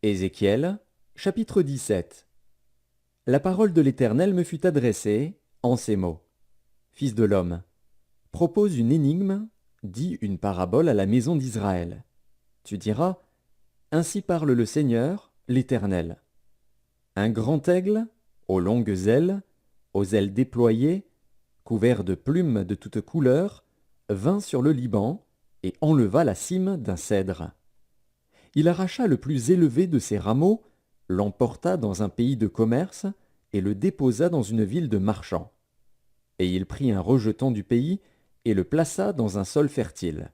Ézéchiel, chapitre 17. La parole de l'Éternel me fut adressée en ces mots. Fils de l'homme, propose une énigme, dis une parabole à la maison d'Israël. Tu diras, ainsi parle le Seigneur, l'Éternel. Un grand aigle, aux longues ailes, aux ailes déployées, couvert de plumes de toutes couleurs, vint sur le Liban et enleva la cime d'un cèdre. Il arracha le plus élevé de ses rameaux, l'emporta dans un pays de commerce et le déposa dans une ville de marchands. Et il prit un rejeton du pays et le plaça dans un sol fertile.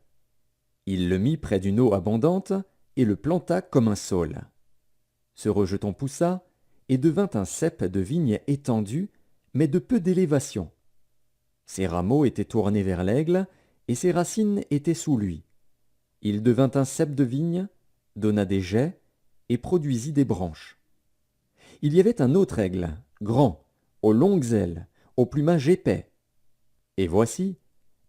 Il le mit près d'une eau abondante et le planta comme un saule. Ce rejeton poussa et devint un cep de vigne étendu, mais de peu d'élévation. Ses rameaux étaient tournés vers l'aigle et ses racines étaient sous lui. Il devint un cep de vigne, donna des jets et produisit des branches. Il y avait un autre aigle, grand, aux longues ailes, au plumage épais. Et voici,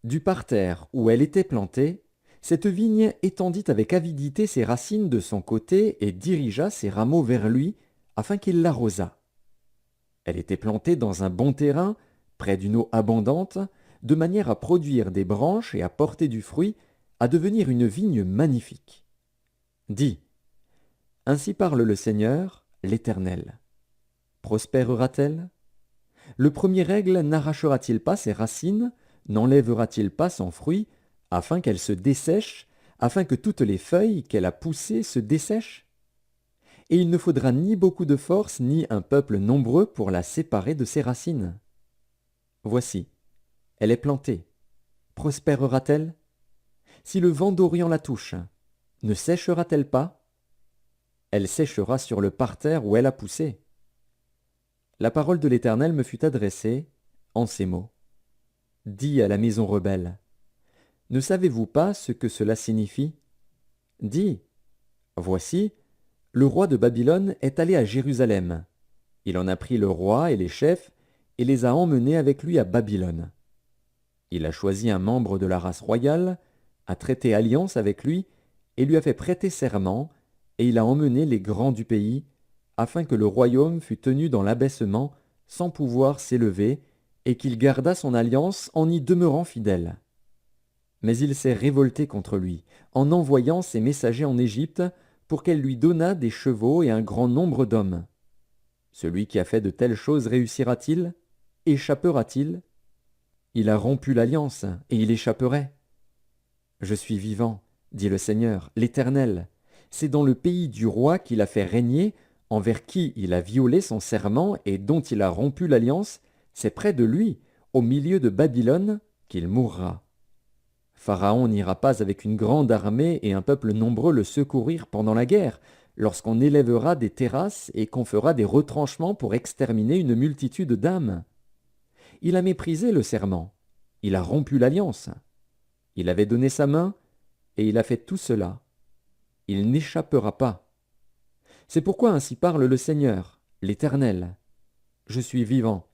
du parterre où elle était plantée, cette vigne étendit avec avidité ses racines de son côté et dirigea ses rameaux vers lui, afin qu'il l'arrosât. Elle était plantée dans un bon terrain, près d'une eau abondante, de manière à produire des branches et à porter du fruit, à devenir une vigne magnifique. Dis, ainsi parle le Seigneur, l'Éternel. Prospérera-t-elle? Le premier aigle n'arrachera-t-il pas ses racines, n'enlèvera-t-il pas son fruit, afin qu'elle se dessèche, afin que toutes les feuilles qu'elle a poussées se dessèchent? Et il ne faudra ni beaucoup de force, ni un peuple nombreux pour la séparer de ses racines. Voici, elle est plantée. Prospérera-t-elle? Si le vent d'Orient la touche, ne séchera-t-elle pas? Elle séchera sur le parterre où elle a poussé. La parole de l'Éternel me fut adressée en ces mots. Dis à la maison rebelle, ne savez-vous pas ce que cela signifie? Dis, voici, le roi de Babylone est allé à Jérusalem. Il en a pris le roi et les chefs et les a emmenés avec lui à Babylone. Il a choisi un membre de la race royale, a traité alliance avec lui et lui a fait prêter serment, et il a emmené les grands du pays, afin que le royaume fût tenu dans l'abaissement, sans pouvoir s'élever, et qu'il gardât son alliance en y demeurant fidèle. Mais il s'est révolté contre lui, en envoyant ses messagers en Égypte, pour qu'elle lui donnât des chevaux et un grand nombre d'hommes. Celui qui a fait de telles choses réussira-t-il? Échappera-t-il? Il a rompu l'alliance, et il échapperait. Je suis vivant, dit le Seigneur, l'Éternel. C'est dans le pays du roi qu'il a fait régner, envers qui il a violé son serment et dont il a rompu l'alliance, c'est près de lui, au milieu de Babylone, qu'il mourra. Pharaon n'ira pas avec une grande armée et un peuple nombreux le secourir pendant la guerre, lorsqu'on élèvera des terrasses et qu'on fera des retranchements pour exterminer une multitude d'âmes. Il a méprisé le serment, il a rompu l'alliance. Il avait donné sa main, et il a fait tout cela. Il n'échappera pas. C'est pourquoi ainsi parle le Seigneur, l'Éternel. Je suis vivant.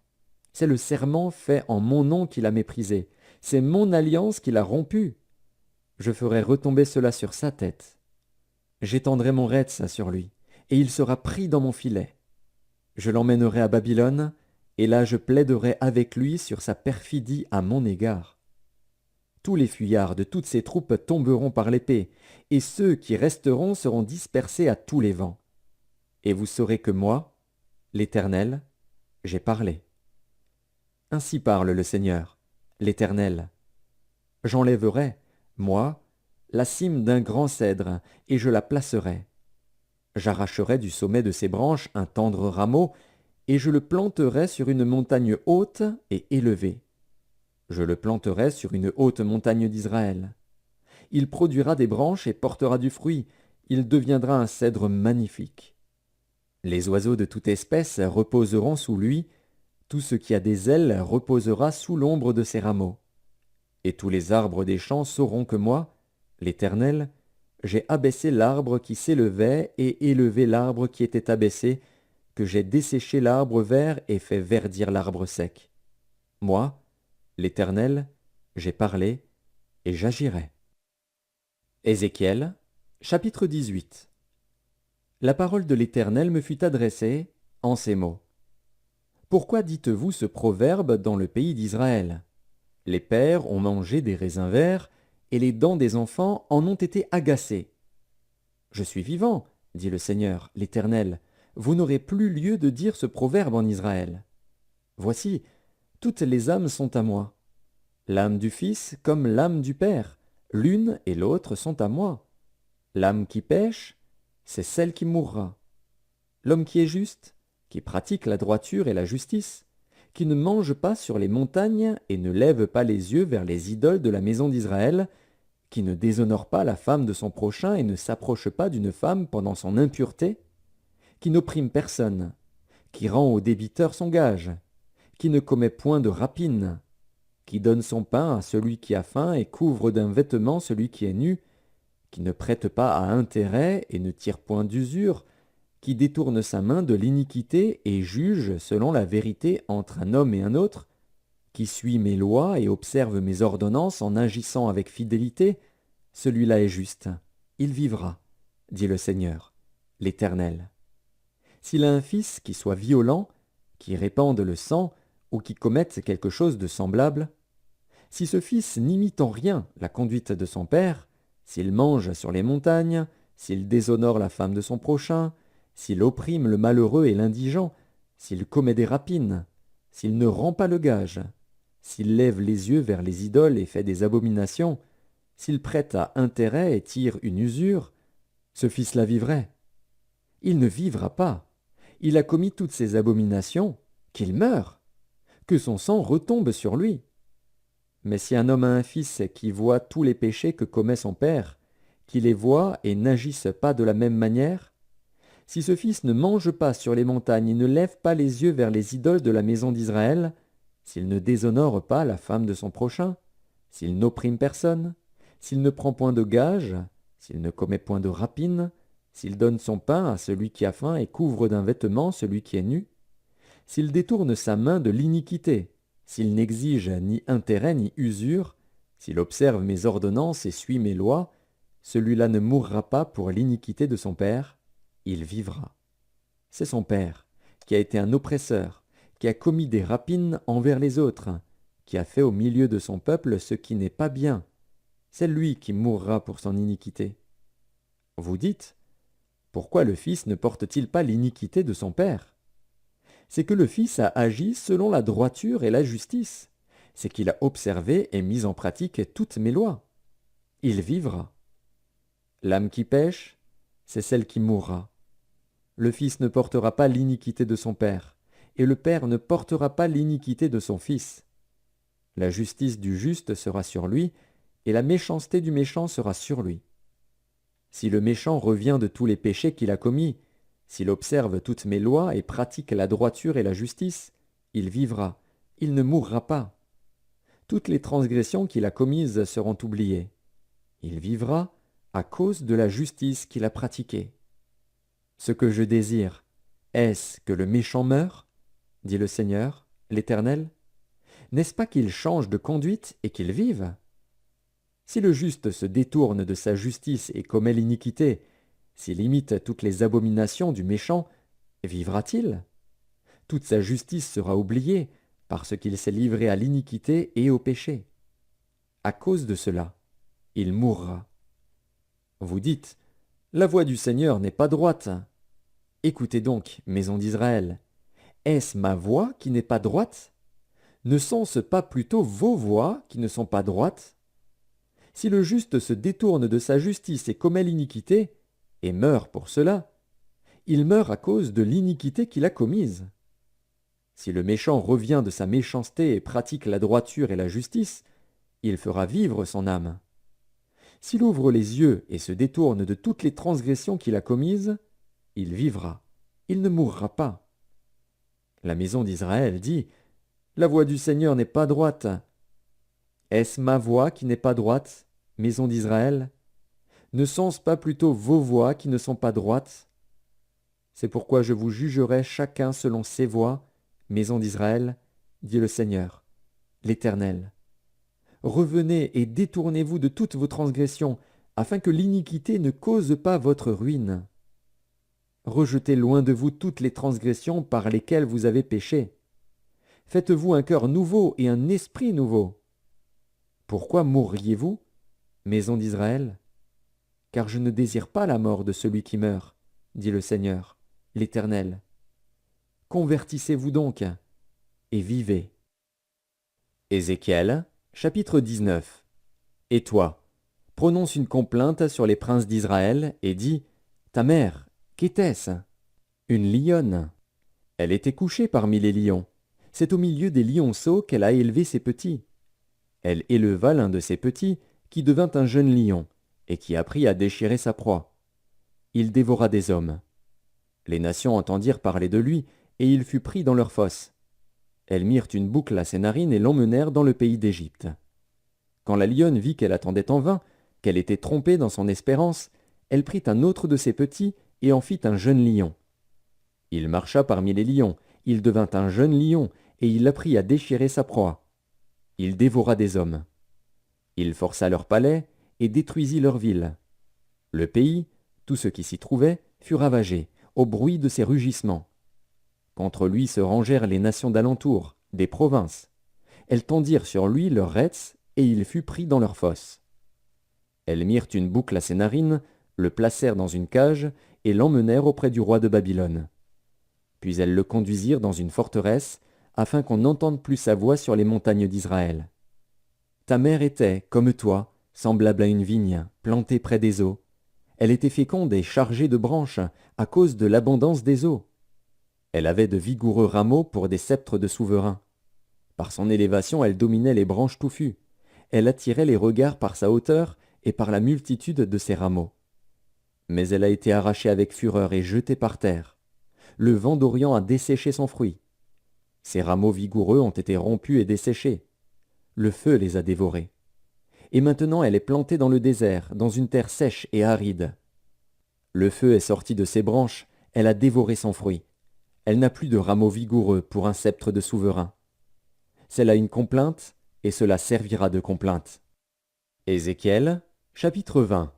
C'est le serment fait en mon nom qu'il a méprisé. C'est mon alliance qu'il a rompue. Je ferai retomber cela sur sa tête. J'étendrai mon retz sur lui, et il sera pris dans mon filet. Je l'emmènerai à Babylone, et là je plaiderai avec lui sur sa perfidie à mon égard. Tous les fuyards de toutes ces troupes tomberont par l'épée, et ceux qui resteront seront dispersés à tous les vents. Et vous saurez que moi, l'Éternel, j'ai parlé. Ainsi parle le Seigneur, l'Éternel. J'enlèverai, moi, la cime d'un grand cèdre, et je la placerai. J'arracherai du sommet de ses branches un tendre rameau, et je le planterai sur une montagne haute et élevée. Je le planterai sur une haute montagne d'Israël. Il produira des branches et portera du fruit. Il deviendra un cèdre magnifique. Les oiseaux de toute espèce reposeront sous lui. Tout ce qui a des ailes reposera sous l'ombre de ses rameaux. Et tous les arbres des champs sauront que moi, l'Éternel, j'ai abaissé l'arbre qui s'élevait et élevé l'arbre qui était abaissé, que j'ai desséché l'arbre vert et fait verdir l'arbre sec. Moi, l'Éternel, j'ai parlé et j'agirai. Ézéchiel, chapitre 18. La parole de l'Éternel me fut adressée en ces mots. Pourquoi dites-vous ce proverbe dans le pays d'Israël? Les pères ont mangé des raisins verts, et les dents des enfants en ont été agacées. Je suis vivant, dit le Seigneur, l'Éternel, vous n'aurez plus lieu de dire ce proverbe en Israël. Voici, toutes les âmes sont à moi. L'âme du Fils comme l'âme du Père, l'une et l'autre sont à moi. L'âme qui pêche, c'est celle qui mourra. L'homme qui est juste, qui pratique la droiture et la justice, qui ne mange pas sur les montagnes et ne lève pas les yeux vers les idoles de la maison d'Israël, qui ne déshonore pas la femme de son prochain et ne s'approche pas d'une femme pendant son impureté, qui n'opprime personne, qui rend au débiteur son gage, qui ne commet point de rapine, qui donne son pain à celui qui a faim et couvre d'un vêtement celui qui est nu, qui ne prête pas à intérêt et ne tire point d'usure, qui détourne sa main de l'iniquité et juge selon la vérité entre un homme et un autre, qui suit mes lois et observe mes ordonnances en agissant avec fidélité, celui-là est juste, il vivra, dit le Seigneur, l'Éternel. S'il a un fils qui soit violent, qui répande le sang, ou qui commette quelque chose de semblable, si ce fils n'imite en rien la conduite de son père, s'il mange sur les montagnes, s'il déshonore la femme de son prochain, s'il opprime le malheureux et l'indigent, s'il commet des rapines, s'il ne rend pas le gage, s'il lève les yeux vers les idoles et fait des abominations, s'il prête à intérêt et tire une usure, ce fils-là vivrait. Il ne vivra pas. Il a commis toutes ces abominations, qu'il meure, que son sang retombe sur lui. Mais si un homme a un fils qui voit tous les péchés que commet son père, qui les voit et n'agisse pas de la même manière, si ce fils ne mange pas sur les montagnes et ne lève pas les yeux vers les idoles de la maison d'Israël, s'il ne déshonore pas la femme de son prochain, s'il n'opprime personne, s'il ne prend point de gage, s'il ne commet point de rapine, s'il donne son pain à celui qui a faim et couvre d'un vêtement celui qui est nu, s'il détourne sa main de l'iniquité, s'il n'exige ni intérêt ni usure, s'il observe mes ordonnances et suit mes lois, celui-là ne mourra pas pour l'iniquité de son père, il vivra. C'est son père, qui a été un oppresseur, qui a commis des rapines envers les autres, qui a fait au milieu de son peuple ce qui n'est pas bien. C'est lui qui mourra pour son iniquité. Vous dites, pourquoi le Fils ne porte-t-il pas l'iniquité de son Père? C'est que le Fils a agi selon la droiture et la justice. C'est qu'il a observé et mis en pratique toutes mes lois. Il vivra. L'âme qui pêche, c'est celle qui mourra. Le Fils ne portera pas l'iniquité de son Père, et le Père ne portera pas l'iniquité de son Fils. La justice du juste sera sur lui, et la méchanceté du méchant sera sur lui. Si le méchant revient de tous les péchés qu'il a commis, s'il observe toutes mes lois et pratique la droiture et la justice, il vivra, il ne mourra pas. Toutes les transgressions qu'il a commises seront oubliées. Il vivra à cause de la justice qu'il a pratiquée. Ce que je désire, est-ce que le méchant meure? Dit le Seigneur, l'Éternel. N'est-ce pas qu'il change de conduite et qu'il vive? Si le juste se détourne de sa justice et commet l'iniquité, s'il imite toutes les abominations du méchant, vivra-t-il? Toute sa justice sera oubliée, parce qu'il s'est livré à l'iniquité et au péché. À cause de cela, il mourra. Vous dites, la voie du Seigneur n'est pas droite. Écoutez donc, maison d'Israël, est-ce ma voix qui n'est pas droite? Ne sont-ce pas plutôt vos voix qui ne sont pas droites? Si le juste se détourne de sa justice et commet l'iniquité, et meurt pour cela, il meurt à cause de l'iniquité qu'il a commise. Si le méchant revient de sa méchanceté et pratique la droiture et la justice, il fera vivre son âme. S'il ouvre les yeux et se détourne de toutes les transgressions qu'il a commises, il vivra, il ne mourra pas. La maison d'Israël dit, la voie du Seigneur n'est pas droite. Est-ce ma voix qui n'est pas droite, maison d'Israël? Ne sont-ce pas plutôt vos voix qui ne sont pas droites? C'est pourquoi je vous jugerai chacun selon ses voies, maison d'Israël, dit le Seigneur, l'Éternel. Revenez et détournez-vous de toutes vos transgressions, afin que l'iniquité ne cause pas votre ruine. rejetez loin de vous toutes les transgressions par lesquelles vous avez péché. Faites-vous un cœur nouveau et un esprit nouveau. Pourquoi mourriez-vous, maison d'Israël? Car je ne désire pas la mort de celui qui meurt, dit le Seigneur, l'Éternel. Convertissez-vous donc et vivez. Ézéchiel, chapitre 19. Et toi, prononce une complainte sur les princes d'Israël et dis, ta mère, qu'était-ce? Une lionne. Elle était couchée parmi les lions. C'est au milieu des lionceaux qu'elle a élevé ses petits. Elle éleva l'un de ses petits, qui devint un jeune lion, et qui apprit à déchirer sa proie. Il dévora des hommes. Les nations entendirent parler de lui, et il fut pris dans leurs fosses. Elles mirent une boucle à ses narines et l'emmenèrent dans le pays d'Égypte. Quand la lionne vit qu'elle attendait en vain, qu'elle était trompée dans son espérance, elle prit un autre de ses petits et en fit un jeune lion. Il marcha parmi les lions, il devint un jeune lion, et il apprit à déchirer sa proie. Il dévora des hommes. Il força leurs palais et détruisit leurs villes. Le pays, tout ce qui s'y trouvait, fut ravagé, au bruit de ses rugissements. Contre lui se rangèrent les nations d'alentour, des provinces. Elles tendirent sur lui leurs rets, et il fut pris dans leurs fosses. Elles mirent une boucle à ses narines, le placèrent dans une cage, et l'emmenèrent auprès du roi de Babylone. Puis elles le conduisirent dans une forteresse, afin qu'on n'entende plus sa voix sur les montagnes d'Israël. Ta mère était, comme toi, semblable à une vigne, plantée près des eaux. Elle était féconde et chargée de branches, à cause de l'abondance des eaux. Elle avait de vigoureux rameaux pour des sceptres de souverains. Par son élévation, elle dominait les branches touffues. Elle attirait les regards par sa hauteur et par la multitude de ses rameaux. Mais elle a été arrachée avec fureur et jetée par terre. Le vent d'Orient a desséché son fruit. Ses rameaux vigoureux ont été rompus et desséchés. Le feu les a dévorés. Et maintenant elle est plantée dans le désert, dans une terre sèche et aride. Le feu est sorti de ses branches, elle a dévoré son fruit. Elle n'a plus de rameaux vigoureux pour un sceptre de souverain. C'est là une complainte, et cela servira de complainte. Ézéchiel, chapitre 20.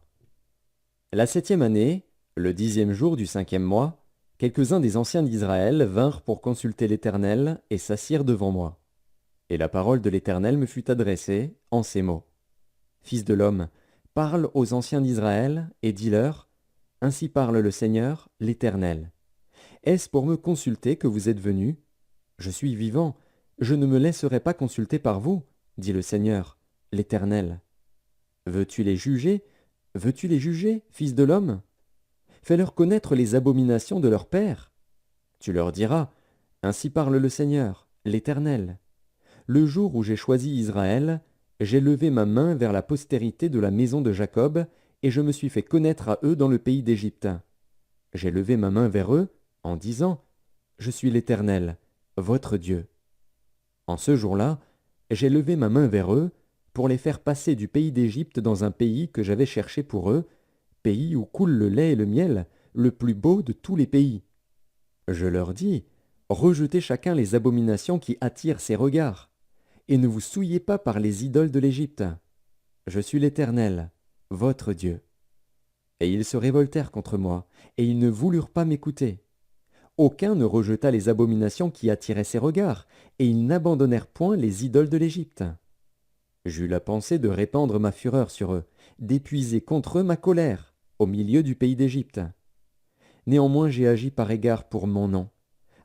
La 7e année, le 10e jour du 5e mois, quelques-uns des anciens d'Israël vinrent pour consulter l'Éternel et s'assirent devant moi. Et la parole de l'Éternel me fut adressée en ces mots. Fils de l'homme, parle aux anciens d'Israël et dis-leur, ainsi parle le Seigneur, l'Éternel. Est-ce pour me consulter que vous êtes venus? Je suis vivant, je ne me laisserai pas consulter par vous, dit le Seigneur, l'Éternel. Veux-tu les juger? Veux-tu les juger, fils de l'homme? Fais-leur connaître les abominations de leur père. Tu leur diras, ainsi parle le Seigneur, l'Éternel. Le jour où j'ai choisi Israël, j'ai levé ma main vers la postérité de la maison de Jacob, et je me suis fait connaître à eux dans le pays d'Égypte. J'ai levé ma main vers eux, en disant, je suis l'Éternel, votre Dieu. En ce jour-là, j'ai levé ma main vers eux, pour les faire passer du pays d'Égypte dans un pays que j'avais cherché pour eux, pays où coule le lait et le miel, le plus beau de tous les pays. Je leur dis, rejetez chacun les abominations qui attirent ses regards, et ne vous souillez pas par les idoles de l'Égypte. Je suis l'Éternel, votre Dieu. Et ils se révoltèrent contre moi, et ils ne voulurent pas m'écouter. Aucun ne rejeta les abominations qui attiraient ses regards, et ils n'abandonnèrent point les idoles de l'Égypte. J'eus la pensée de répandre ma fureur sur eux, d'épuiser contre eux ma colère, au milieu du pays d'Égypte. Néanmoins j'ai agi par égard pour mon nom,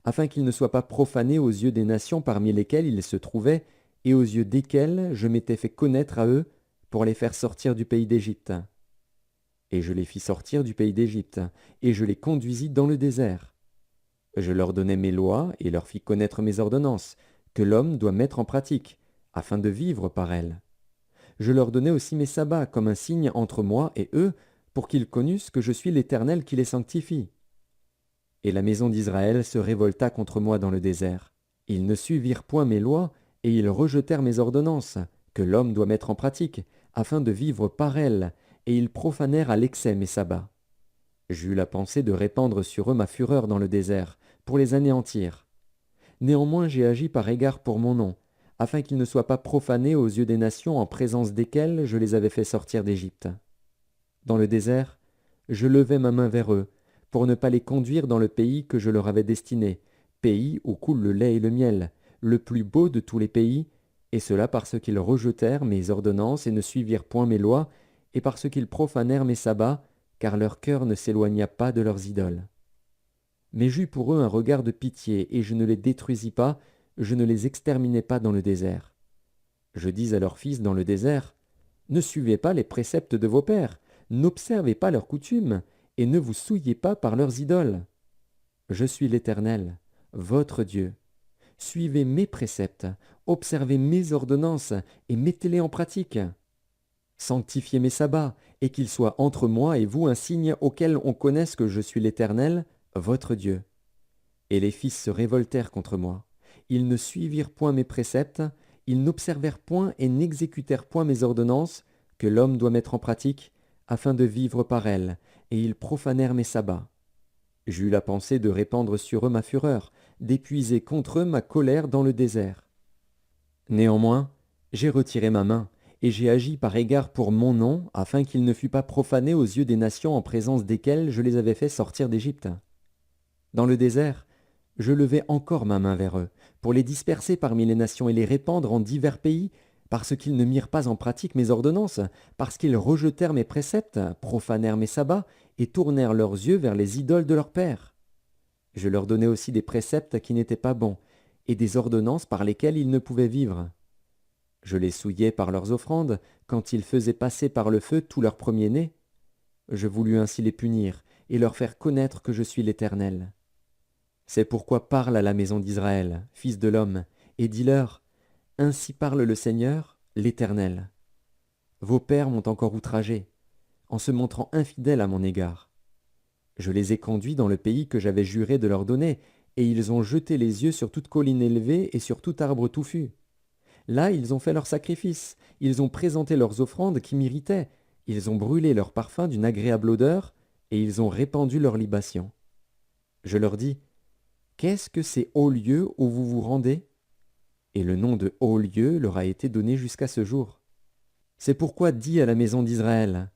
afin qu'il ne soit pas profané aux yeux des nations parmi lesquelles ils se trouvaient, et aux yeux desquelles je m'étais fait connaître à eux, pour les faire sortir du pays d'Égypte. Et je les fis sortir du pays d'Égypte, et je les conduisis dans le désert. Je leur donnai mes lois, et leur fis connaître mes ordonnances, que l'homme doit mettre en pratique, afin de vivre par elles. Je leur donnai aussi mes sabbats comme un signe entre moi et eux, pour qu'ils connussent que je suis l'Éternel qui les sanctifie. Et la maison d'Israël se révolta contre moi dans le désert. Ils ne suivirent point mes lois, et ils rejetèrent mes ordonnances, que l'homme doit mettre en pratique, afin de vivre par elles, et ils profanèrent à l'excès mes sabbats. J'eus la pensée de répandre sur eux ma fureur dans le désert, pour les anéantir. Néanmoins j'ai agi par égard pour mon nom, afin qu'ils ne soient pas profanés aux yeux des nations en présence desquelles je les avais fait sortir d'Égypte. Dans le désert, je levai ma main vers eux, pour ne pas les conduire dans le pays que je leur avais destiné, pays où coule le lait et le miel, le plus beau de tous les pays, et cela parce qu'ils rejetèrent mes ordonnances et ne suivirent point mes lois, et parce qu'ils profanèrent mes sabbats, car leur cœur ne s'éloigna pas de leurs idoles. Mais j'eus pour eux un regard de pitié, et je ne les détruisis pas, je ne les exterminai pas dans le désert. Je dis à leurs fils dans le désert, ne suivez pas les préceptes de vos pères, n'observez pas leurs coutumes, et ne vous souillez pas par leurs idoles. Je suis l'Éternel, votre Dieu. Suivez mes préceptes, observez mes ordonnances, et mettez-les en pratique. Sanctifiez mes sabbats, et qu'ils soient entre moi et vous un signe auquel on connaisse que je suis l'Éternel, votre Dieu. Et les fils se révoltèrent contre moi. Ils ne suivirent point mes préceptes, ils n'observèrent point et n'exécutèrent point mes ordonnances, que l'homme doit mettre en pratique, afin de vivre par elles, et ils profanèrent mes sabbats. J'eus la pensée de répandre sur eux ma fureur, d'épuiser contre eux ma colère dans le désert. Néanmoins, j'ai retiré ma main, et j'ai agi par égard pour mon nom, afin qu'il ne fût pas profané aux yeux des nations en présence desquelles je les avais fait sortir d'Égypte. Dans le désert, je levai encore ma main vers eux, pour les disperser parmi les nations et les répandre en divers pays, parce qu'ils ne mirent pas en pratique mes ordonnances, parce qu'ils rejetèrent mes préceptes, profanèrent mes sabbats, et tournèrent leurs yeux vers les idoles de leurs pères. Je leur donnai aussi des préceptes qui n'étaient pas bons, et des ordonnances par lesquelles ils ne pouvaient vivre. Je les souillai par leurs offrandes, quand ils faisaient passer par le feu tout leur premier-né. Je voulus ainsi les punir, et leur faire connaître que je suis l'Éternel. C'est pourquoi parle à la maison d'Israël, fils de l'homme, et dis-leur, ainsi parle le Seigneur, l'Éternel. Vos pères m'ont encore outragé, en se montrant infidèles à mon égard. Je les ai conduits dans le pays que j'avais juré de leur donner, et ils ont jeté les yeux sur toute colline élevée et sur tout arbre touffu. Là, ils ont fait leurs sacrifices, ils ont présenté leurs offrandes qui m'irritaient, ils ont brûlé leur parfum d'une agréable odeur, et ils ont répandu leurs libations. Je leur dis, qu'est-ce que ces hauts lieux où vous vous rendez? Et le nom de hauts lieux leur a été donné jusqu'à ce jour. C'est pourquoi dis à la maison d'Israël,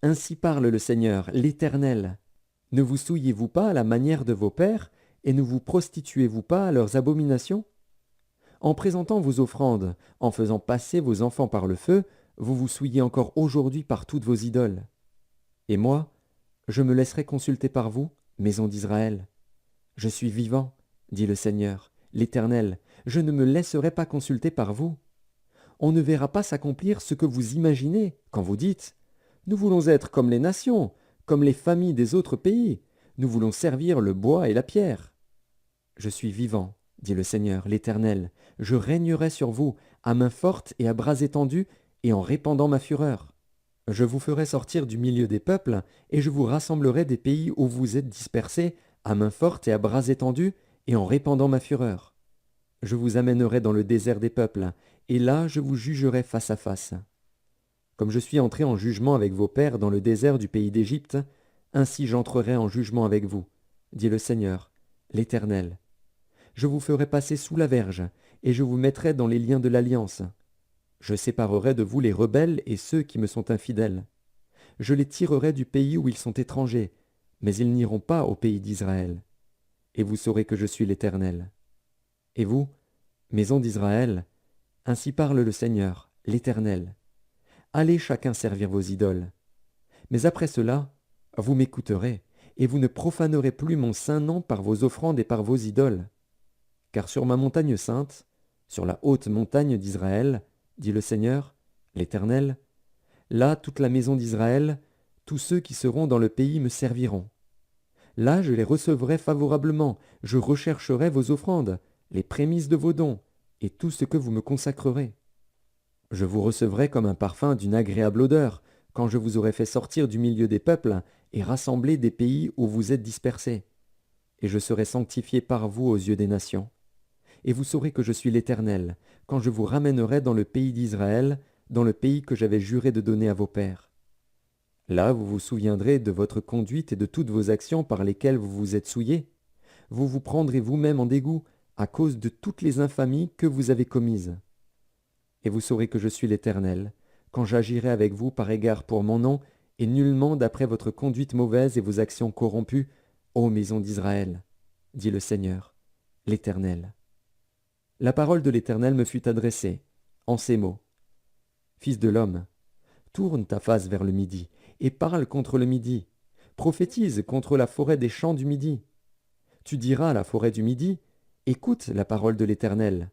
ainsi parle le Seigneur, l'Éternel. Ne vous souillez-vous pas à la manière de vos pères, et ne vous prostituez-vous pas à leurs abominations? En présentant vos offrandes, en faisant passer vos enfants par le feu, vous vous souillez encore aujourd'hui par toutes vos idoles. Et moi, je me laisserai consulter par vous, maison d'Israël. Je suis vivant, dit le Seigneur, l'Éternel, je ne me laisserai pas consulter par vous. On ne verra pas s'accomplir ce que vous imaginez quand vous dites « Nous voulons être comme les nations, comme les familles des autres pays, nous voulons servir le bois et la pierre. » Je suis vivant, dit le Seigneur, l'Éternel, je régnerai sur vous, à main forte et à bras étendus, et en répandant ma fureur. Je vous ferai sortir du milieu des peuples, et je vous rassemblerai des pays où vous êtes dispersés, à main forte et à bras étendus, et en répandant ma fureur. Je vous amènerai dans le désert des peuples, et là je vous jugerai face à face. Comme je suis entré en jugement avec vos pères dans le désert du pays d'Égypte, ainsi j'entrerai en jugement avec vous, dit le Seigneur, l'Éternel. Je vous ferai passer sous la verge, et je vous mettrai dans les liens de l'alliance. Je séparerai de vous les rebelles et ceux qui me sont infidèles. Je les tirerai du pays où ils sont étrangers, mais ils n'iront pas au pays d'Israël. Et vous saurez que je suis l'Éternel. Et vous, maison d'Israël, ainsi parle le Seigneur, l'Éternel. Allez chacun servir vos idoles. Mais après cela, vous m'écouterez, et vous ne profanerez plus mon saint nom par vos offrandes et par vos idoles. Car sur ma montagne sainte, sur la haute montagne d'Israël, dit le Seigneur, l'Éternel, là toute la maison d'Israël, tous ceux qui seront dans le pays me serviront. Là je les recevrai favorablement, je rechercherai vos offrandes, les prémices de vos dons, et tout ce que vous me consacrerez. Je vous recevrai comme un parfum d'une agréable odeur, quand je vous aurai fait sortir du milieu des peuples et rassembler des pays où vous êtes dispersés. Et je serai sanctifié par vous aux yeux des nations. Et vous saurez que je suis l'Éternel, quand je vous ramènerai dans le pays d'Israël, dans le pays que j'avais juré de donner à vos pères. Là vous vous souviendrez de votre conduite et de toutes vos actions par lesquelles vous vous êtes souillés. Vous vous prendrez vous-même en dégoût à cause de toutes les infamies que vous avez commises. Et vous saurez que je suis l'Éternel, quand j'agirai avec vous par égard pour mon nom, et nullement d'après votre conduite mauvaise et vos actions corrompues, ô maison d'Israël, dit le Seigneur, l'Éternel. La parole de l'Éternel me fut adressée, en ces mots. Fils de l'homme, tourne ta face vers le midi, et parle contre le midi. Prophétise contre la forêt des champs du midi. Tu diras à la forêt du midi, écoute la parole de l'Éternel.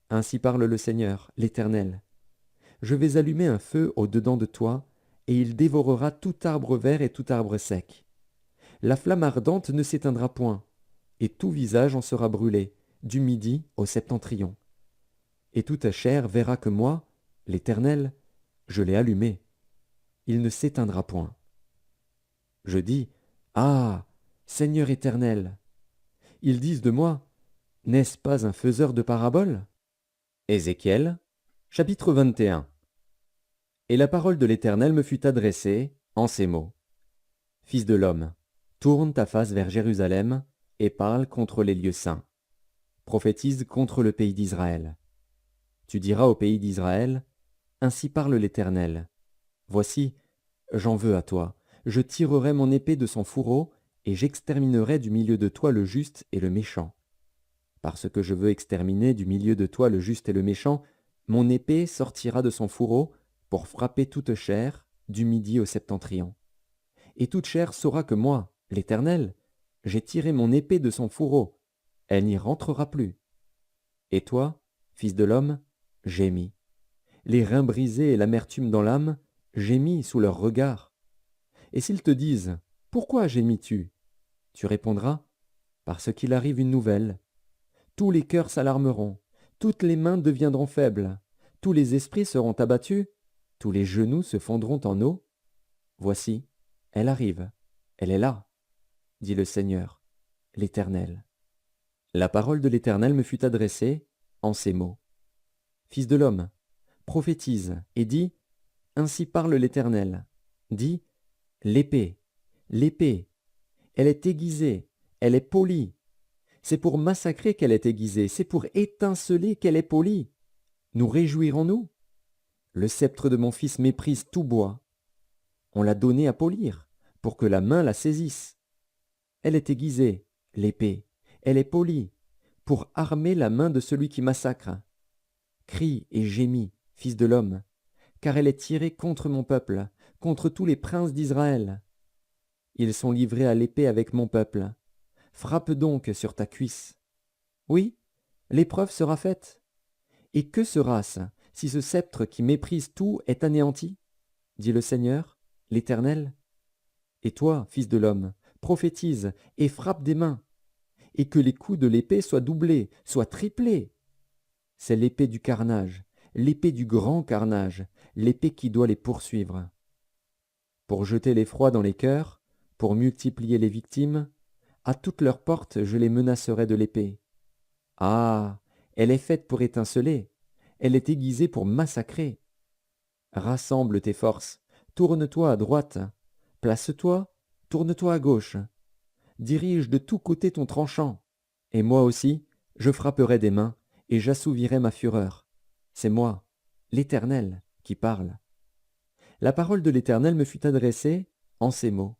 Ainsi parle le Seigneur, l'Éternel. Je vais allumer un feu au-dedans de toi, et il dévorera tout arbre vert et tout arbre sec. La flamme ardente ne s'éteindra point, et tout visage en sera brûlé, du midi au septentrion. Et toute chair verra que moi, l'Éternel, je l'ai allumé. Il ne s'éteindra point. Je dis, ah, Seigneur éternel. Ils disent de moi, n'est-ce pas un faiseur de paraboles? Ézéchiel, chapitre 21. Et la parole de l'Éternel me fut adressée en ces mots. Fils de l'homme, tourne ta face vers Jérusalem et parle contre les lieux saints. Prophétise contre le pays d'Israël. Tu diras au pays d'Israël, ainsi parle l'Éternel. Voici, j'en veux à toi, je tirerai mon épée de son fourreau, et j'exterminerai du milieu de toi le juste et le méchant. Parce que je veux exterminer du milieu de toi le juste et le méchant, mon épée sortira de son fourreau pour frapper toute chair, du midi au septentrion. Et toute chair saura que moi, l'Éternel, j'ai tiré mon épée de son fourreau, elle n'y rentrera plus. Et toi, fils de l'homme, gémis. Les reins brisés et l'amertume dans l'âme, gémis sous leur regard. Et s'ils te disent, pourquoi gémis-tu? Tu répondras, parce qu'il arrive une nouvelle. Tous les cœurs s'alarmeront, toutes les mains deviendront faibles, tous les esprits seront abattus, tous les genoux se fondront en eau. Voici, elle arrive, elle est là, dit le Seigneur, l'Éternel. La parole de l'Éternel me fut adressée en ces mots. Fils de l'homme, prophétise et dis, ainsi parle l'Éternel. Dis, l'épée, l'épée, elle est aiguisée, elle est polie. C'est pour massacrer qu'elle est aiguisée, c'est pour étinceler qu'elle est polie. Nous réjouirons-nous? Le sceptre de mon fils méprise tout bois. On l'a donné à polir, pour que la main la saisisse. Elle est aiguisée, l'épée, elle est polie, pour armer la main de celui qui massacre. Crie et gémis, fils de l'homme, car elle est tirée contre mon peuple, contre tous les princes d'Israël. Ils sont livrés à l'épée avec mon peuple. Frappe donc sur ta cuisse. Oui, l'épreuve sera faite. Et que sera-ce si ce sceptre qui méprise tout est anéanti? Dit le Seigneur, l'Éternel. Et toi, fils de l'homme, prophétise et frappe des mains, et que les coups de l'épée soient doublés, soient triplés. C'est l'épée du carnage, l'épée du grand carnage, l'épée qui doit les poursuivre. Pour jeter l'effroi dans les cœurs, pour multiplier les victimes, à toutes leurs portes je les menacerai de l'épée. Ah, elle est faite pour étinceler, elle est aiguisée pour massacrer. Rassemble tes forces, tourne-toi à droite, place-toi, tourne-toi à gauche. Dirige de tous côtés ton tranchant, et moi aussi, je frapperai des mains, et j'assouvirai ma fureur. C'est moi, l'Éternel, qui parle. La parole de l'Éternel me fut adressée en ces mots.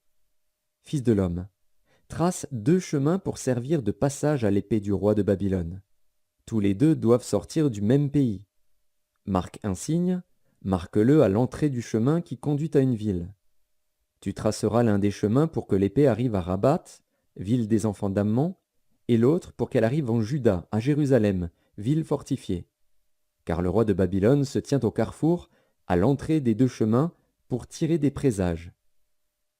Fils de l'homme, trace 2 chemins pour servir de passage à l'épée du roi de Babylone. Tous les 2 doivent sortir du même pays. Marque un signe, marque-le à l'entrée du chemin qui conduit à une ville. Tu traceras l'un des chemins pour que l'épée arrive à Rabat, ville des enfants d'Ammon, et l'autre pour qu'elle arrive en Juda, à Jérusalem, ville fortifiée. Car le roi de Babylone se tient au carrefour, à l'entrée des 2 chemins, pour tirer des présages.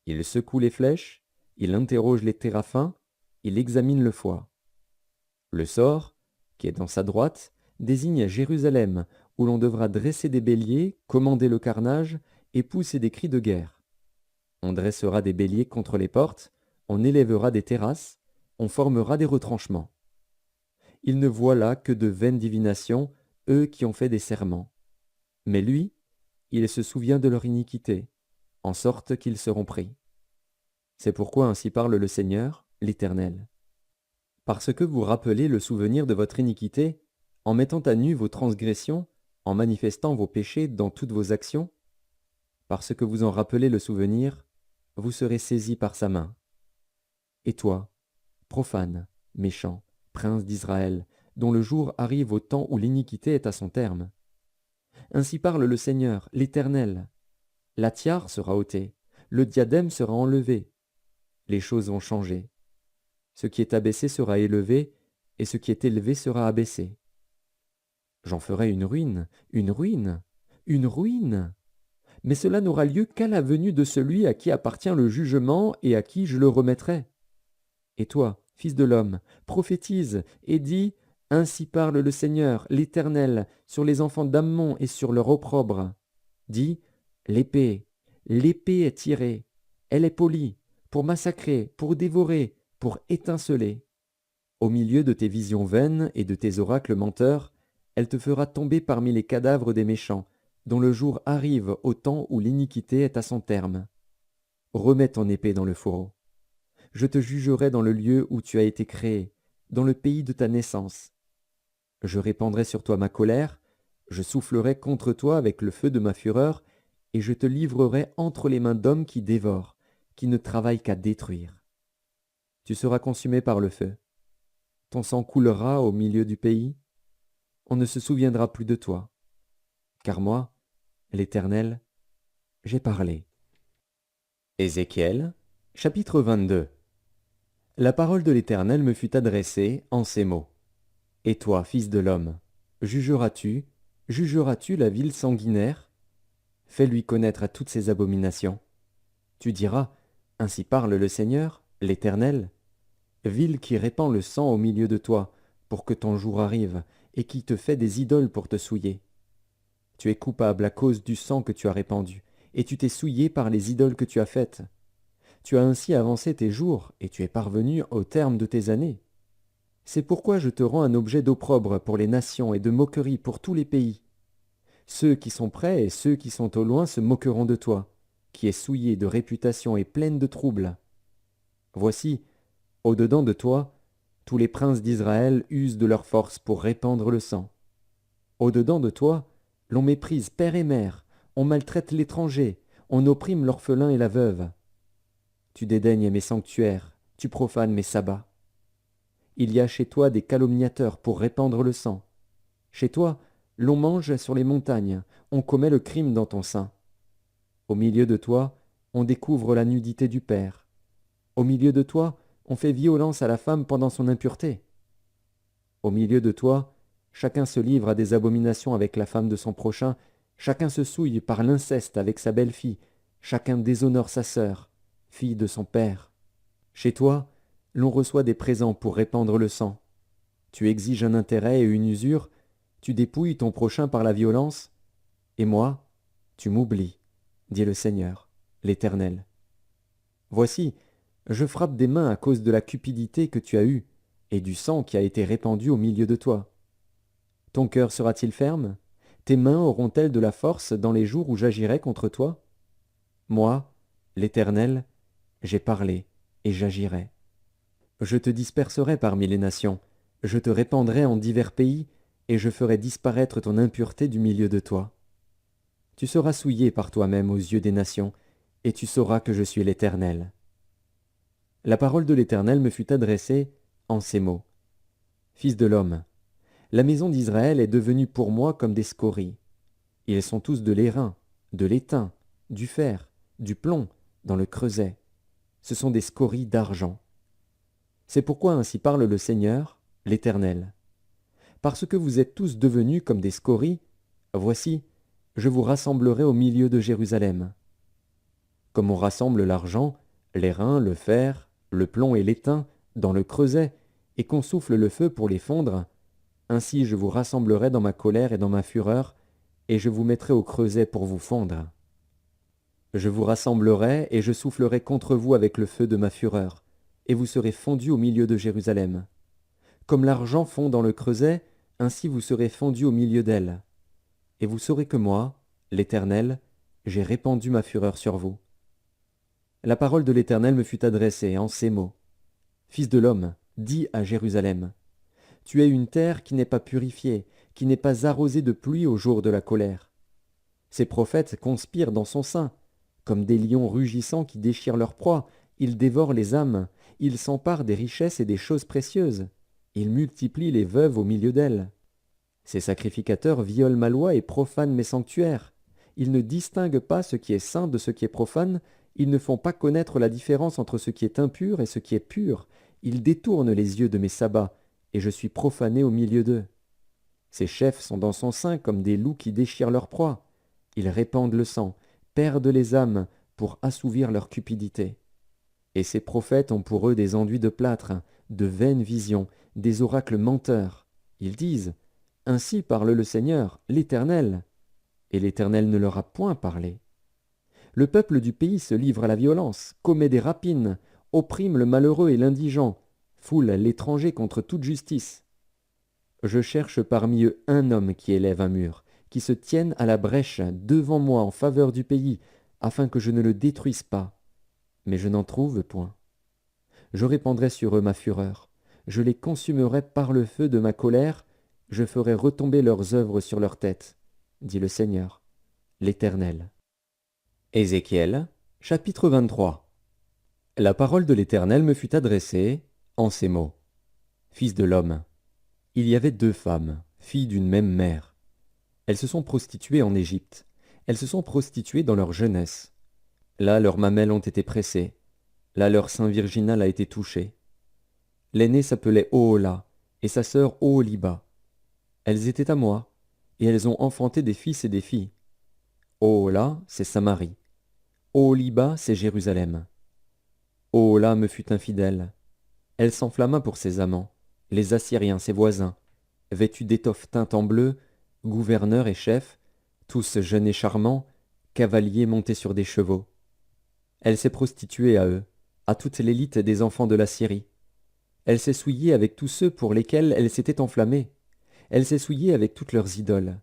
Il secoue les flèches, il interroge les téraphins, il examine le foie. Le sort, qui est dans sa droite, désigne Jérusalem, où l'on devra dresser des béliers, commander le carnage et pousser des cris de guerre. On dressera des béliers contre les portes, on élèvera des terrasses, on formera des retranchements. Ils ne voient là que de vaines divinations, eux qui ont fait des serments. Mais lui, il se souvient de leur iniquité, en sorte qu'ils seront pris. C'est pourquoi ainsi parle le Seigneur, l'Éternel. Parce que vous rappelez le souvenir de votre iniquité, en mettant à nu vos transgressions, en manifestant vos péchés dans toutes vos actions, parce que vous en rappelez le souvenir, vous serez saisis par sa main. Et toi, profane, méchant, prince d'Israël, dont le jour arrive au temps où l'iniquité est à son terme. Ainsi parle le Seigneur, l'Éternel. La tiare sera ôtée, le diadème sera enlevé. Les choses vont changer. Ce qui est abaissé sera élevé, et ce qui est élevé sera abaissé. J'en ferai une ruine, une ruine, une ruine. Mais cela n'aura lieu qu'à la venue de celui à qui appartient le jugement et à qui je le remettrai. Et toi, fils de l'homme, prophétise et dis, ainsi parle le Seigneur, l'Éternel, sur les enfants d'Ammon et sur leur opprobre. Dis, l'épée, l'épée est tirée, elle est polie, pour massacrer, pour dévorer, pour étinceler. Au milieu de tes visions vaines et de tes oracles menteurs, elle te fera tomber parmi les cadavres des méchants, dont le jour arrive au temps où l'iniquité est à son terme. Remets ton épée dans le fourreau. Je te jugerai dans le lieu où tu as été créé, dans le pays de ta naissance. Je répandrai sur toi ma colère, je soufflerai contre toi avec le feu de ma fureur, et je te livrerai entre les mains d'hommes qui dévorent, qui ne travaillent qu'à détruire. Tu seras consumé par le feu. Ton sang coulera au milieu du pays. On ne se souviendra plus de toi. Car moi, l'Éternel, j'ai parlé. Ézéchiel, chapitre 22. La parole de l'Éternel me fut adressée en ces mots. Et toi, fils de l'homme, jugeras-tu la ville sanguinaire? Fais-lui connaître à toutes ses abominations. Tu diras, ainsi parle le Seigneur, l'Éternel, ville qui répand le sang au milieu de toi, pour que ton jour arrive, et qui te fait des idoles pour te souiller. Tu es coupable à cause du sang que tu as répandu, et tu t'es souillé par les idoles que tu as faites. Tu as ainsi avancé tes jours, et tu es parvenu au terme de tes années. C'est pourquoi je te rends un objet d'opprobre pour les nations et de moquerie pour tous les pays. Ceux qui sont près et ceux qui sont au loin se moqueront de toi, qui es souillé de réputation et pleine de troubles. Voici, au-dedans de toi, tous les princes d'Israël usent de leur force pour répandre le sang. Au-dedans de toi, l'on méprise père et mère, on maltraite l'étranger, on opprime l'orphelin et la veuve. Tu dédaignes mes sanctuaires, tu profanes mes sabbats. Il y a chez toi des calomniateurs pour répandre le sang. Chez toi, l'on mange sur les montagnes, on commet le crime dans ton sein. Au milieu de toi, on découvre la nudité du père. Au milieu de toi, on fait violence à la femme pendant son impureté. Au milieu de toi, chacun se livre à des abominations avec la femme de son prochain, chacun se souille par l'inceste avec sa belle-fille, chacun déshonore sa sœur, fille de son père. Chez toi, l'on reçoit des présents pour répandre le sang. Tu exiges un intérêt et une usure, tu dépouilles ton prochain par la violence, et moi, tu m'oublies, dit le Seigneur, l'Éternel. Voici, je frappe des mains à cause de la cupidité que tu as eue, et du sang qui a été répandu au milieu de toi. Ton cœur sera-t-il ferme? Tes mains auront-elles de la force dans les jours où j'agirai contre toi? Moi, l'Éternel, j'ai parlé, et j'agirai. Je te disperserai parmi les nations, je te répandrai en divers pays, et je ferai disparaître ton impureté du milieu de toi. Tu seras souillé par toi-même aux yeux des nations, et tu sauras que je suis l'Éternel. La parole de l'Éternel me fut adressée en ces mots. Fils de l'homme, la maison d'Israël est devenue pour moi comme des scories. Ils sont tous de l'airain, de l'étain, du fer, du plomb, dans le creuset. Ce sont des scories d'argent. C'est pourquoi ainsi parle le Seigneur, l'Éternel. Parce que vous êtes tous devenus comme des scories, voici, je vous rassemblerai au milieu de Jérusalem. Comme on rassemble l'argent, l'airain, le fer, le plomb et l'étain dans le creuset, et qu'on souffle le feu pour les fondre, ainsi je vous rassemblerai dans ma colère et dans ma fureur, et je vous mettrai au creuset pour vous fondre. Je vous rassemblerai et je soufflerai contre vous avec le feu de ma fureur, et vous serez fondus au milieu de Jérusalem. Comme l'argent fond dans le creuset, ainsi vous serez fondus au milieu d'elle. Et vous saurez que moi, l'Éternel, j'ai répandu ma fureur sur vous. La parole de l'Éternel me fut adressée en ces mots. Fils de l'homme, dis à Jérusalem, tu es une terre qui n'est pas purifiée, qui n'est pas arrosée de pluie au jour de la colère. Ces prophètes conspirent dans son sein, comme des lions rugissants qui déchirent leur proie, ils dévorent les âmes, Il s'empare des richesses et des choses précieuses. Il multiplie les veuves au milieu d'elles. Ces sacrificateurs violent ma loi et profanent mes sanctuaires. Ils ne distinguent pas ce qui est saint de ce qui est profane. Ils ne font pas connaître la différence entre ce qui est impur et ce qui est pur. Ils détournent les yeux de mes sabbats, et je suis profané au milieu d'eux. Ces chefs sont dans son sein comme des loups qui déchirent leur proie. Ils répandent le sang, perdent les âmes pour assouvir leur cupidité. Et ces prophètes ont pour eux des enduits de plâtre, de vaines visions, des oracles menteurs. Ils disent « Ainsi parle le Seigneur, l'Éternel ». Et l'Éternel ne leur a point parlé. Le peuple du pays se livre à la violence, commet des rapines, opprime le malheureux et l'indigent, foule l'étranger contre toute justice. Je cherche parmi eux un homme qui élève un mur, qui se tienne à la brèche devant moi en faveur du pays, afin que je ne le détruise pas. Mais je n'en trouve point. Je répandrai sur eux ma fureur, je les consumerai par le feu de ma colère, je ferai retomber leurs œuvres sur leur tête, dit le Seigneur, l'Éternel. Ézéchiel, chapitre 23. La parole de l'Éternel me fut adressée en ces mots. Fils de l'homme, il y avait 2 femmes, filles d'une même mère. Elles se sont prostituées en Égypte. Elles se sont prostituées dans leur jeunesse. Là, leurs mamelles ont été pressées. Là, leur sein virginal a été touché. L'aînée s'appelait Ohola, et sa sœur Oholiba. Elles étaient à moi, et elles ont enfanté des fils et des filles. Ohola, c'est Samarie. Oholiba, c'est Jérusalem. Ohola me fut infidèle. Elle s'enflamma pour ses amants, les Assyriens, ses voisins, vêtus d'étoffes teintes en bleu, gouverneurs et chefs, tous jeunes et charmants, cavaliers montés sur des chevaux. Elle s'est prostituée à eux, à toute l'élite des enfants de la Syrie. Elle s'est souillée avec tous ceux pour lesquels elle s'était enflammée. Elle s'est souillée avec toutes leurs idoles.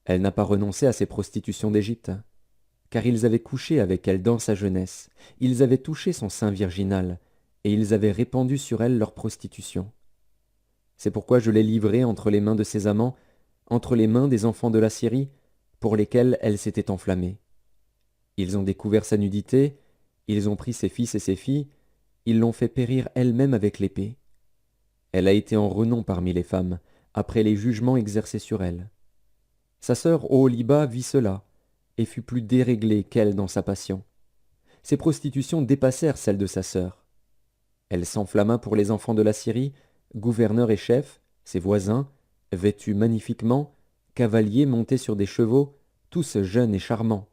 Elle n'a pas renoncé à ses prostitutions d'Égypte, car ils avaient couché avec elle dans sa jeunesse, ils avaient touché son sein virginal, et ils avaient répandu sur elle leur prostitution. C'est pourquoi je l'ai livrée entre les mains de ses amants, entre les mains des enfants de la Syrie, pour lesquels elle s'était enflammée. Ils ont découvert sa nudité, ils ont pris ses fils et ses filles, ils l'ont fait périr elle-même avec l'épée. Elle a été en renom parmi les femmes, après les jugements exercés sur elle. Sa sœur Oholiba vit cela, et fut plus déréglée qu'elle dans sa passion. Ses prostitutions dépassèrent celles de sa sœur. Elle s'enflamma pour les enfants de la Syrie, gouverneurs et chefs, ses voisins, vêtus magnifiquement, cavaliers montés sur des chevaux, tous jeunes et charmants.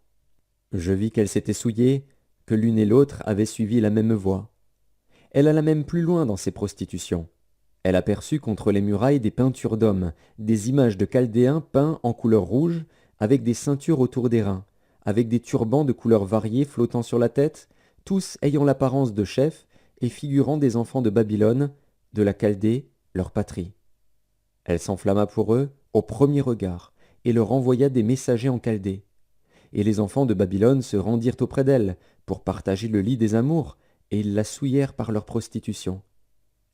Je vis qu'elle s'était souillée, que l'une et l'autre avaient suivi la même voie. Elle alla même plus loin dans ses prostitutions. Elle aperçut contre les murailles des peintures d'hommes, des images de Chaldéens peints en couleur rouge, avec des ceintures autour des reins, avec des turbans de couleurs variées flottant sur la tête, tous ayant l'apparence de chefs et figurant des enfants de Babylone, de la Chaldée, leur patrie. Elle s'enflamma pour eux au premier regard, et leur envoya des messagers en Chaldée. Et les enfants de Babylone se rendirent auprès d'elle, pour partager le lit des amours, et ils la souillèrent par leur prostitution.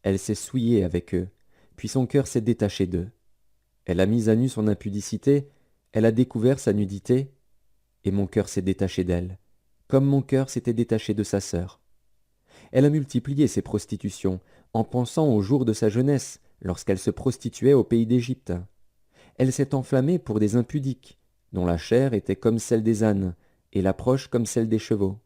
Elle s'est souillée avec eux, puis son cœur s'est détaché d'eux. Elle a mis à nu son impudicité, elle a découvert sa nudité, et mon cœur s'est détaché d'elle, comme mon cœur s'était détaché de sa sœur. Elle a multiplié ses prostitutions, en pensant aux jours de sa jeunesse, lorsqu'elle se prostituait au pays d'Égypte. Elle s'est enflammée pour des impudiques, dont la chair était comme celle des ânes, et l'approche comme celle des chevaux.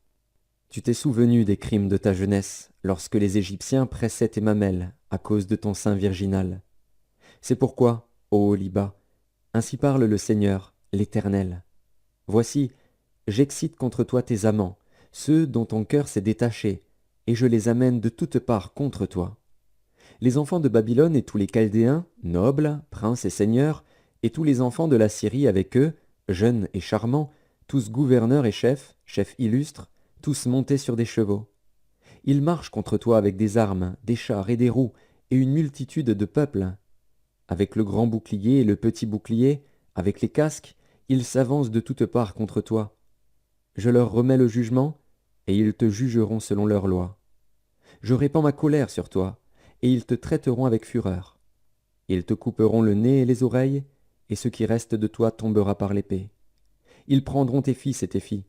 Tu t'es souvenu des crimes de ta jeunesse, lorsque les Égyptiens pressaient tes mamelles, à cause de ton sein virginal. C'est pourquoi, ô Oholiba, ainsi parle le Seigneur, l'Éternel. Voici, j'excite contre toi tes amants, ceux dont ton cœur s'est détaché, et je les amène de toutes parts contre toi. Les enfants de Babylone et tous les Chaldéens, nobles, princes et seigneurs, et tous les enfants de la Syrie avec eux, jeunes et charmants, tous gouverneurs et chefs, chefs illustres, tous montés sur des chevaux. Ils marchent contre toi avec des armes, des chars et des roues, et une multitude de peuples. Avec le grand bouclier et le petit bouclier, avec les casques, ils s'avancent de toutes parts contre toi. Je leur remets le jugement, et ils te jugeront selon leur loi. Je répands ma colère sur toi, et ils te traiteront avec fureur. Ils te couperont le nez et les oreilles, et ce qui reste de toi tombera par l'épée. Ils prendront tes fils et tes filles,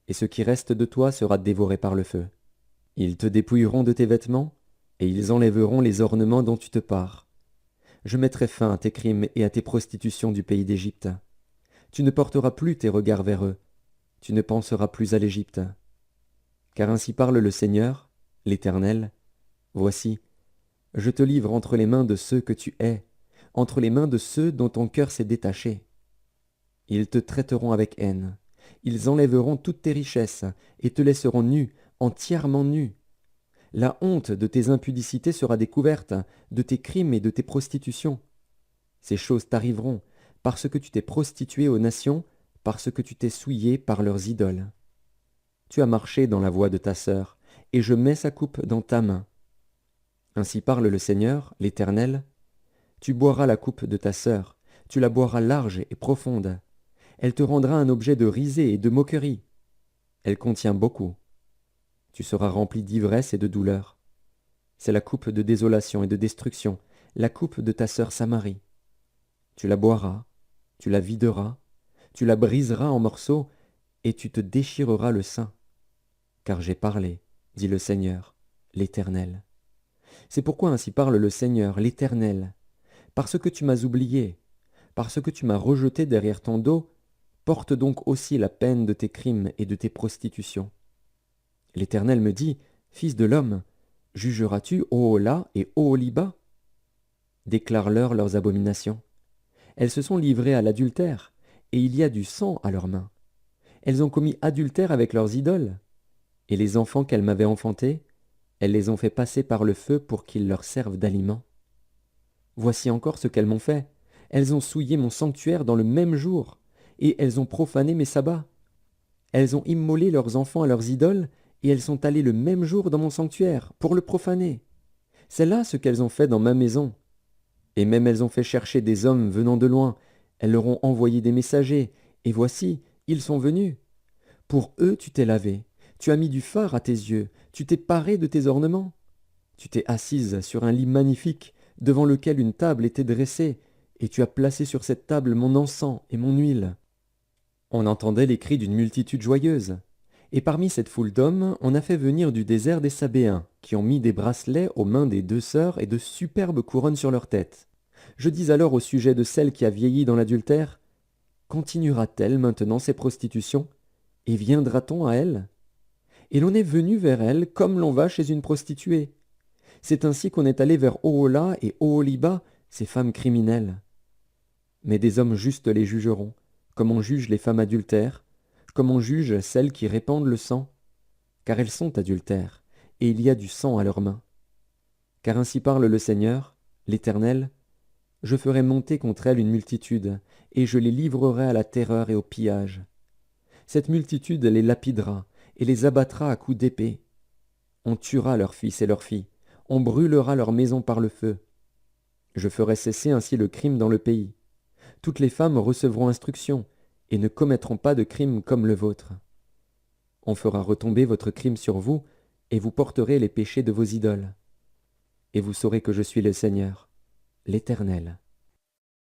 et ce qui reste de toi sera dévoré par le feu. Ils te dépouilleront de tes vêtements, et ils enlèveront les ornements dont tu te pares. Je mettrai fin à tes crimes et à tes prostitutions du pays d'Égypte. Tu ne porteras plus tes regards vers eux, tu ne penseras plus à l'Égypte. Car ainsi parle le Seigneur, l'Éternel. Voici, je te livre entre les mains de ceux que tu hais, entre les mains de ceux dont ton cœur s'est détaché. Ils te traiteront avec haine, ils enlèveront toutes tes richesses et te laisseront nu, entièrement nu. La honte de tes impudicités sera découverte, de tes crimes et de tes prostitutions. Ces choses t'arriveront parce que tu t'es prostitué aux nations, parce que tu t'es souillé par leurs idoles. Tu as marché dans la voie de ta sœur, et je mets sa coupe dans ta main. Ainsi parle le Seigneur, l'Éternel. Tu boiras la coupe de ta sœur, tu la boiras large et profonde. Elle te rendra un objet de risée et de moquerie. Elle contient beaucoup. Tu seras rempli d'ivresse et de douleur. C'est la coupe de désolation et de destruction, la coupe de ta sœur Samarie. Tu la boiras, tu la videras, tu la briseras en morceaux, et tu te déchireras le sein. Car j'ai parlé, dit le Seigneur, l'Éternel. C'est pourquoi ainsi parle le Seigneur, l'Éternel. Parce que tu m'as oublié, parce que tu m'as rejeté derrière ton dos, porte donc aussi la peine de tes crimes et de tes prostitutions. L'Éternel me dit, Fils de l'homme, jugeras-tu Ohola et Oholiba? Déclare-leur leurs abominations. Elles se sont livrées à l'adultère, et il y a du sang à leurs mains. Elles ont commis adultère avec leurs idoles, et les enfants qu'elles m'avaient enfantés, elles les ont fait passer par le feu pour qu'ils leur servent d'aliment. Voici encore ce qu'elles m'ont fait. Elles ont souillé mon sanctuaire dans le même jour, et elles ont profané mes sabbats. Elles ont immolé leurs enfants à leurs idoles, et elles sont allées le même jour dans mon sanctuaire, pour le profaner. C'est là ce qu'elles ont fait dans ma maison. Et même elles ont fait chercher des hommes venant de loin, elles leur ont envoyé des messagers, et voici, ils sont venus. Pour eux tu t'es lavé, tu as mis du fard à tes yeux, tu t'es paré de tes ornements. Tu t'es assise sur un lit magnifique, devant lequel une table était dressée, et tu as placé sur cette table mon encens et mon huile. On entendait les cris d'une multitude joyeuse. Et parmi cette foule d'hommes, on a fait venir du désert des Sabéens, qui ont mis des bracelets aux mains des deux sœurs et de superbes couronnes sur leurs têtes. Je dis alors au sujet de celle qui a vieilli dans l'adultère, continuera-t-elle maintenant ses prostitutions, et viendra-t-on à elle? Et l'on est venu vers elle comme l'on va chez une prostituée. C'est ainsi qu'on est allé vers Ohola et Oholiba, ces femmes criminelles. Mais des hommes justes les jugeront, comme on juge les femmes adultères, comme on juge celles qui répandent le sang, car elles sont adultères, et il y a du sang à leurs mains. Car ainsi parle le Seigneur, l'Éternel, je ferai monter contre elles une multitude, et je les livrerai à la terreur et au pillage. Cette multitude les lapidera, et les abattra à coups d'épée. On tuera leurs fils et leurs filles, on brûlera leurs maisons par le feu. Je ferai cesser ainsi le crime dans le pays. Toutes les femmes recevront instruction, et ne commettront pas de crime comme le vôtre. On fera retomber votre crime sur vous, et vous porterez les péchés de vos idoles. Et vous saurez que je suis le Seigneur, l'Éternel.